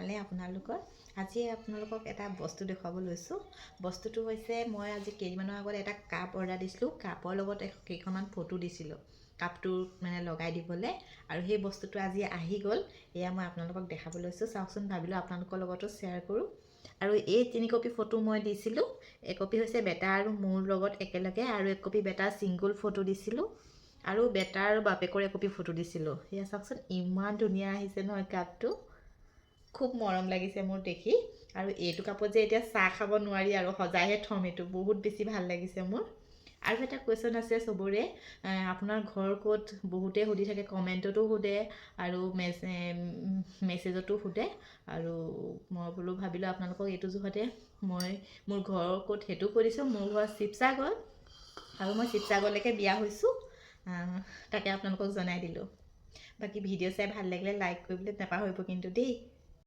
ভালে আপোনালোকৰ আজি আপোনালোকক এটা বস্তু দেখাব লৈছো বস্তুটো হৈছে মই আজি কেইদিনমানৰ আগত এটা কাপ অৰ্ডাৰ দিছিলো কাপৰ লগত কেইখনমান ফটো দিছিলো কাপটো মানে লগাই দিবলৈ আৰু সেই বস্তুটো আজি আহি গ'ল এয়া মই আপোনালোকক দেখাব লৈছো চাওকচোন ভাবিলো আপোনালোকৰ লগতো শ্বেয়াৰ কৰো আৰু এই 3 কপি ফটো মই দিছিলো এক কপি হৈছে বেটা আৰু মোৰ লগত একেলগে আৰু এক কপি বেটা সিঙ্গল ফটো দিছিলো আৰু বেটা আৰু বাপেকৰ এক কপি ফটো দিছিলো এয়া চাওকচোন ইমান ধুনীয়া আহিছে নহয় কাপটো খুব মৰম লাগিছে মোৰ দেখি আৰু এইটো কাপত যে এতিয়া চাহ খাব নোৱাৰি আৰু সজাইহে থম এটো বহুত বেছি ভাল লাগিছে মোৰ আৰু এটা কোৱেশ্চন আছে সবৰে আপোনাৰ ঘৰ ক'ত বহুতে সুধি থাকে কমেন্টতো সুধে আৰু মেছেজতো সুধে আৰু মই বলো ভাবিলো আপোনালোকক এইটো জুহতে মই মোৰ ঘৰ ক'ত হেতু কৰিছো মোৰ ঘৰ শিৱসাগৰ আৰু মই শিৱসাগৰলৈকে বিয়া হৈছো তাকে আপোনালোকক জনাই দিলো বাকি ভিডিও চাই ভাল লাগিলে লাইক কৰিবলৈ নাপাহৰিব কিন্তু দেই